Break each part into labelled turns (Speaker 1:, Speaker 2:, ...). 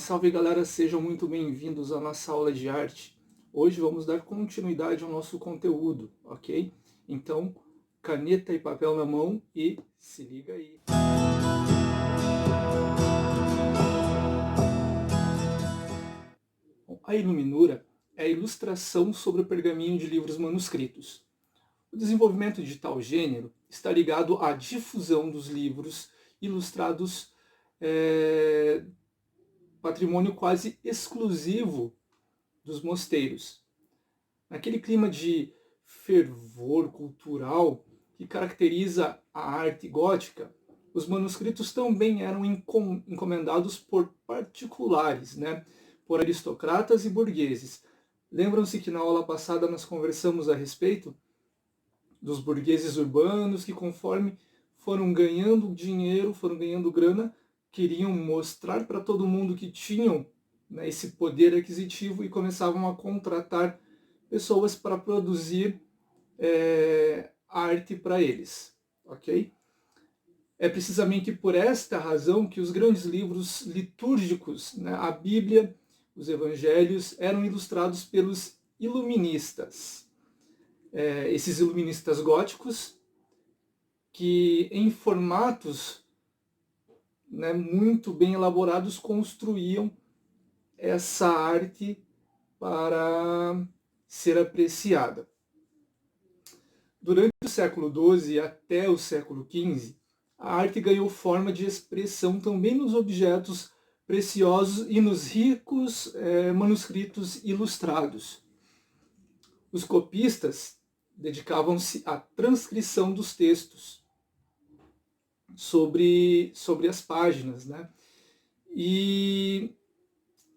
Speaker 1: salve galera, sejam muito bem-vindos à nossa aula de arte. Hoje vamos dar continuidade ao nosso conteúdo, ok? Então, caneta e papel na mão e se liga aí. Bom, a iluminura é a ilustração sobre o pergaminho de livros manuscritos. O desenvolvimento de tal gênero está ligado à difusão dos livros ilustrados, patrimônio quase exclusivo dos mosteiros. Naquele clima de fervor cultural que caracteriza a arte gótica, os manuscritos também eram encomendados por particulares, por aristocratas e burgueses. Lembram-se que na aula passada nós conversamos a respeito dos burgueses urbanos que, conforme foram ganhando dinheiro, foram ganhando grana, queriam mostrar para todo mundo que tinham, esse poder aquisitivo e começavam a contratar pessoas para produzir arte para eles, ok? É precisamente por esta razão que os grandes livros litúrgicos, a Bíblia, os Evangelhos, eram ilustrados pelos iluministas. Esses iluministas góticos, que em formatos muito bem elaborados construíam essa arte para ser apreciada. Durante o século XII até o século XV, a arte ganhou forma de expressão também nos objetos preciosos e nos ricos manuscritos ilustrados. Os copistas dedicavam-se à transcrição dos textos sobre as páginas, E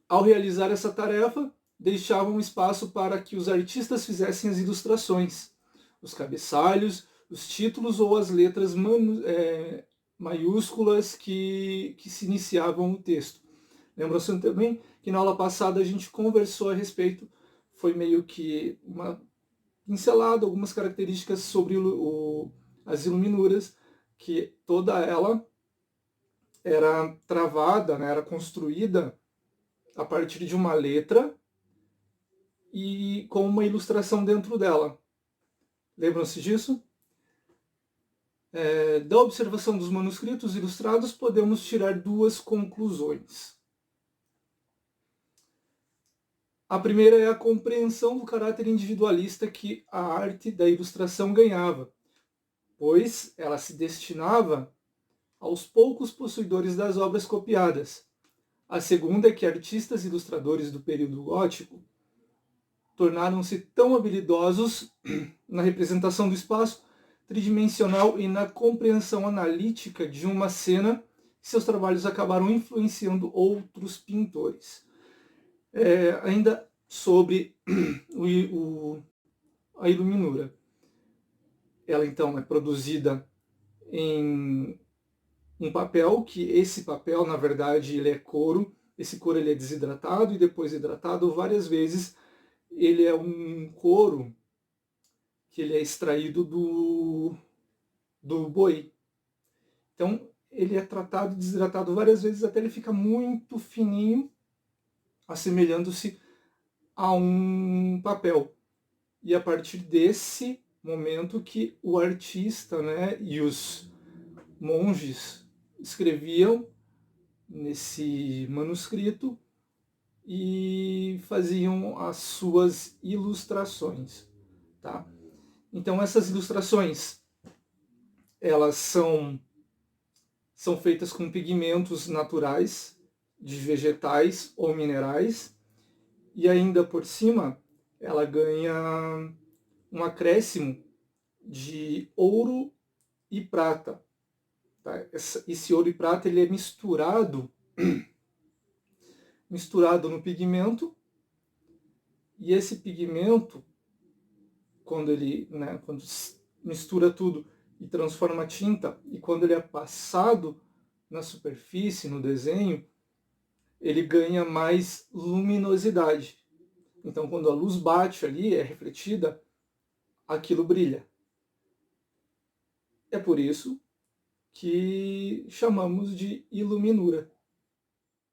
Speaker 1: ao realizar essa tarefa, deixavam espaço para que os artistas fizessem as ilustrações, os cabeçalhos, os títulos ou as letras maiúsculas que se iniciavam o texto. Lembram-se também que na aula passada a gente conversou a respeito, foi meio que uma pincelada, algumas características sobre as iluminuras, que toda ela era travada, era construída a partir de uma letra e com uma ilustração dentro dela. Lembram-se disso? Da observação dos manuscritos ilustrados, podemos tirar duas conclusões. A primeira é a compreensão do caráter individualista que a arte da ilustração ganhava, pois ela se destinava aos poucos possuidores das obras copiadas. A segunda é que artistas e ilustradores do período gótico tornaram-se tão habilidosos na representação do espaço tridimensional e na compreensão analítica de uma cena que seus trabalhos acabaram influenciando outros pintores. Ainda sobre a iluminura. Ela então é produzida em um papel, que esse papel, na verdade, ele é couro. Esse couro ele é desidratado e depois hidratado várias vezes. Ele é um couro que ele é extraído do boi. Então, ele é tratado e desidratado várias vezes até ele ficar muito fininho, assemelhando-se a um papel. E a partir desse momento que o artista, e os monges escreviam nesse manuscrito e faziam as suas ilustrações, tá? Então essas ilustrações, elas são feitas com pigmentos naturais, de vegetais ou minerais, e ainda por cima ela ganha um acréscimo de ouro e prata. Tá? Esse ouro e prata ele é misturado no pigmento, e esse pigmento, quando ele quando mistura tudo e transforma a tinta, e quando ele é passado na superfície, no desenho, ele ganha mais luminosidade. Então, quando a luz bate ali, é refletida, aquilo brilha. É por isso que chamamos de iluminura,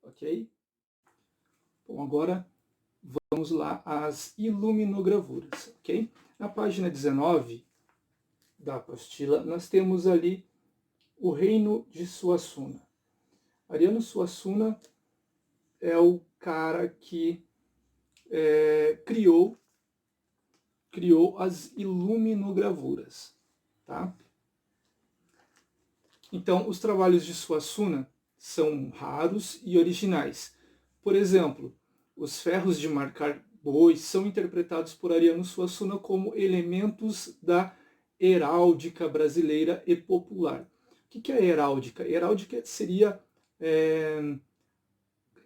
Speaker 1: ok? Bom, agora vamos lá às iluminogravuras, ok? Na página 19 da apostila, nós temos ali o reino de Suassuna. Ariano Suassuna é o cara que criou as iluminogravuras, tá? Então, os trabalhos de Suassuna são raros e originais. Por exemplo, os ferros de marcar bois são interpretados por Ariano Suassuna como elementos da heráldica brasileira e popular. O que é heráldica? Heráldica seria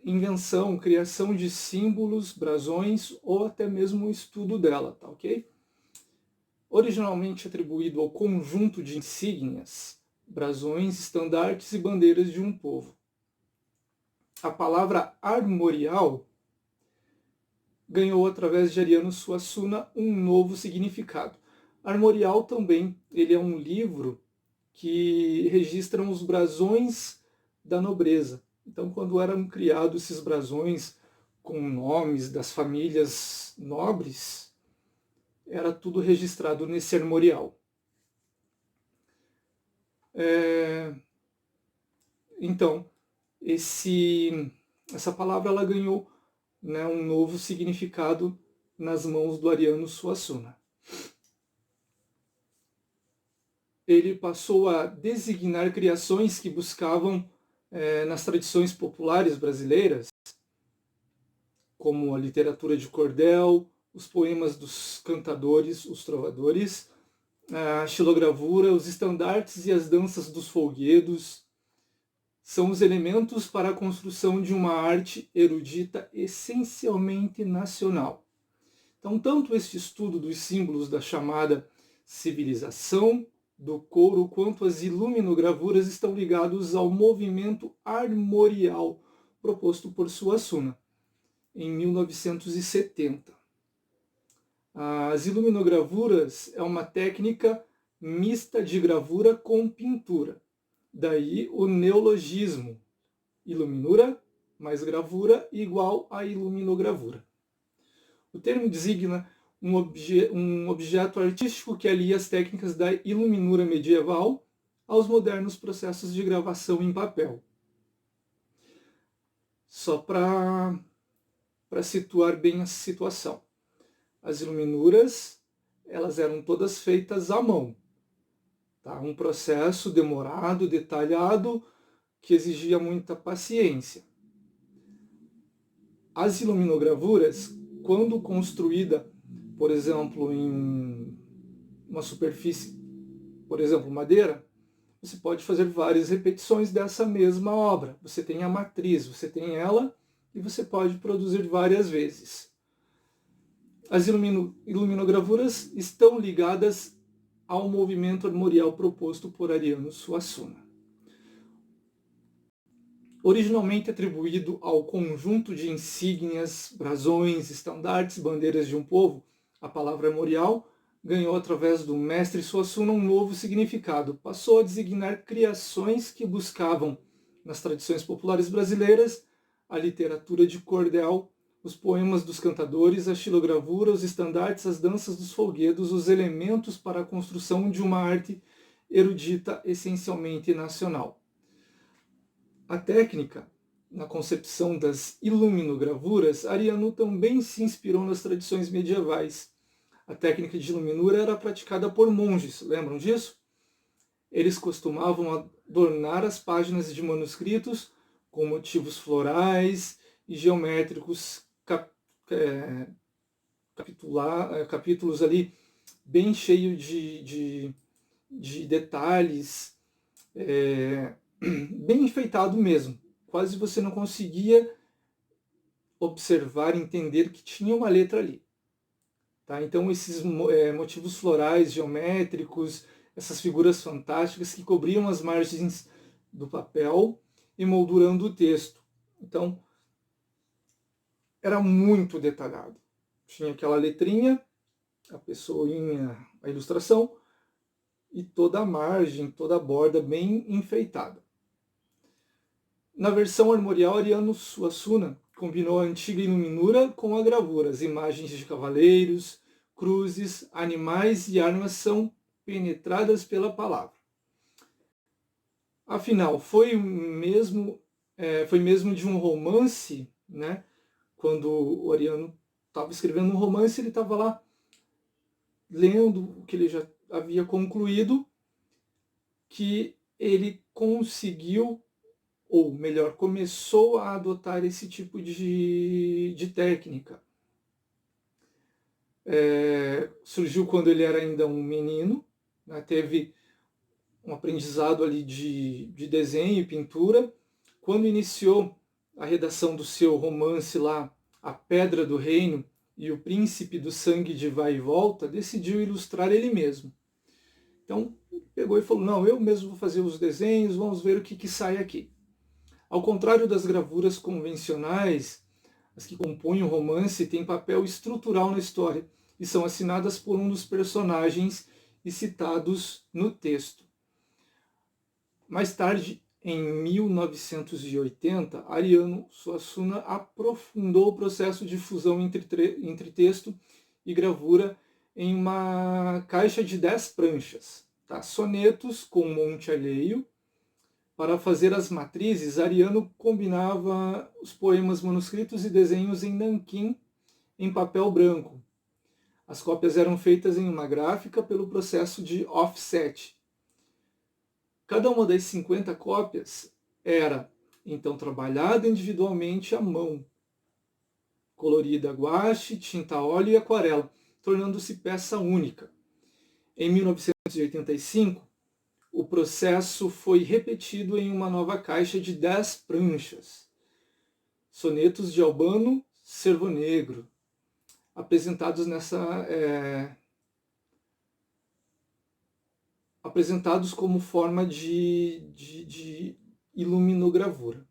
Speaker 1: invenção, criação de símbolos, brasões ou até mesmo o estudo dela, tá ok? Originalmente atribuído ao conjunto de insígnias, brasões, estandartes e bandeiras de um povo. A palavra armorial ganhou, através de Ariano Suassuna, um novo significado. Armorial também, ele é um livro que registra os brasões da nobreza. Então, quando eram criados esses brasões com nomes das famílias nobres, era tudo registrado nesse armorial. Então, essa palavra ela ganhou, né, um novo significado nas mãos do Ariano Suassuna. Ele passou a designar criações que buscavam, nas tradições populares brasileiras, como a literatura de cordel, os poemas dos cantadores, os trovadores, a xilogravura, os estandartes e as danças dos folguedos, são os elementos para a construção de uma arte erudita essencialmente nacional. Então, tanto este estudo dos símbolos da chamada civilização do couro quanto as iluminogravuras estão ligados ao movimento armorial proposto por Suassuna em 1970. As iluminogravuras é uma técnica mista de gravura com pintura. Daí o neologismo, iluminura mais gravura igual a iluminogravura. O termo designa um objeto artístico que alia as técnicas da iluminura medieval aos modernos processos de gravação em papel. Só para situar bem a situação. As iluminuras, elas eram todas feitas à mão. Tá? Um processo demorado, detalhado, que exigia muita paciência. As iluminogravuras, quando construída, por exemplo, em uma superfície, por exemplo, madeira, você pode fazer várias repetições dessa mesma obra. Você tem a matriz, você tem ela e você pode produzir várias vezes. As iluminogravuras estão ligadas ao movimento armorial proposto por Ariano Suassuna. Originalmente atribuído ao conjunto de insígnias, brasões, estandartes, bandeiras de um povo, a palavra armorial ganhou, através do mestre Suassuna, um novo significado. Passou a designar criações que buscavam, nas tradições populares brasileiras, a literatura de cordel, os poemas dos cantadores, a xilogravura, os estandartes, as danças dos folguedos, os elementos para a construção de uma arte erudita essencialmente nacional. A técnica, na concepção das iluminogravuras, Ariano também se inspirou nas tradições medievais. A técnica de iluminura era praticada por monges, lembram disso? Eles costumavam adornar as páginas de manuscritos com motivos florais e geométricos, capítulos ali bem cheios de detalhes, bem enfeitado mesmo. Quase você não conseguia observar, entender que tinha uma letra ali. Tá? Então esses motivos florais, geométricos, essas figuras fantásticas que cobriam as margens do papel, emoldurando o texto. Então, era muito detalhado. Tinha aquela letrinha, a pessoinha, a ilustração, e toda a margem, toda a borda bem enfeitada. Na versão armorial, Ariano Suassuna combinou a antiga iluminura com a gravura. As imagens de cavaleiros, cruzes, animais e armas são penetradas pela palavra. Afinal, foi mesmo de um romance, né? Quando o Ariano estava escrevendo um romance, ele estava lá lendo o que ele já havia concluído, que ele conseguiu, ou melhor, começou a adotar esse tipo de técnica. Surgiu quando ele era ainda um menino, né? Teve um aprendizado ali de desenho e pintura. Quando iniciou a redação do seu romance lá, A Pedra do Reino e O Príncipe do Sangue de Vai e Volta, decidiu ilustrar ele mesmo. Então, pegou e falou, não, eu mesmo vou fazer os desenhos, vamos ver o que sai aqui. Ao contrário das gravuras convencionais, as que compõem o romance têm papel estrutural na história e são assinadas por um dos personagens e citados no texto. Mais tarde, em 1980, Ariano Suassuna aprofundou o processo de fusão entre texto e gravura em uma caixa de 10 pranchas, tá? Sonetos com monte alheio. Para fazer as matrizes, Ariano combinava os poemas manuscritos e desenhos em nanquim em papel branco. As cópias eram feitas em uma gráfica pelo processo de offset. Cada uma das 50 cópias era, então, trabalhada individualmente à mão, colorida a guache, tinta a óleo e aquarela, tornando-se peça única. Em 1985, o processo foi repetido em uma nova caixa de 10 pranchas. Sonetos de Albano Servonegro, apresentados apresentados como forma de iluminogravura.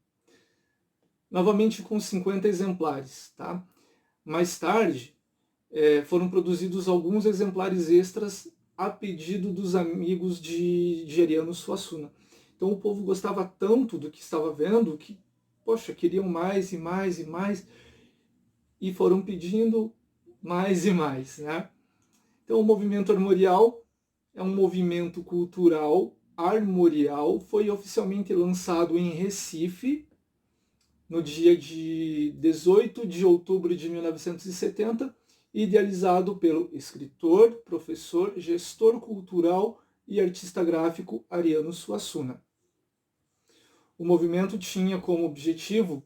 Speaker 1: Novamente com 50 exemplares. Tá? Mais tarde, foram produzidos alguns exemplares extras a pedido dos amigos de Ariano Suassuna. Então o povo gostava tanto do que estava vendo que, poxa, queriam mais e mais e mais, e foram pedindo mais e mais, né? Então o movimento armorial é um movimento cultural armorial, foi oficialmente lançado em Recife no dia de 18 de outubro de 1970, idealizado pelo escritor, professor, gestor cultural e artista gráfico Ariano Suassuna. O movimento tinha como objetivo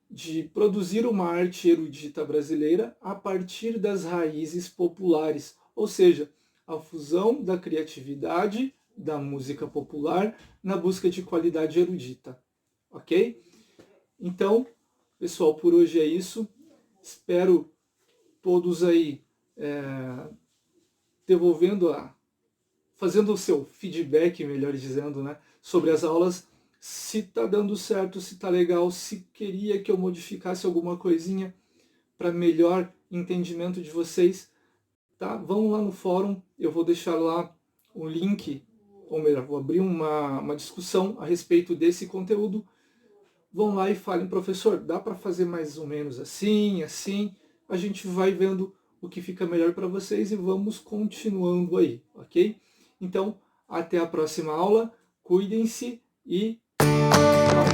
Speaker 1: de produzir uma arte erudita brasileira a partir das raízes populares, ou seja, a fusão da criatividade da música popular na busca de qualidade erudita. Ok? Então, pessoal, por hoje é isso. Espero todos aí fazendo o seu feedback, melhor dizendo, né, sobre as aulas, se está dando certo, se está legal, se queria que eu modificasse alguma coisinha para melhor entendimento de vocês, tá? Vão lá no fórum, eu vou deixar lá o link, ou melhor, vou abrir uma discussão a respeito desse conteúdo. Vão lá e falem, professor, dá para fazer mais ou menos assim, assim, a gente vai vendo o que fica melhor para vocês e vamos continuando aí, ok? Então, até a próxima aula, cuidem-se e tchau!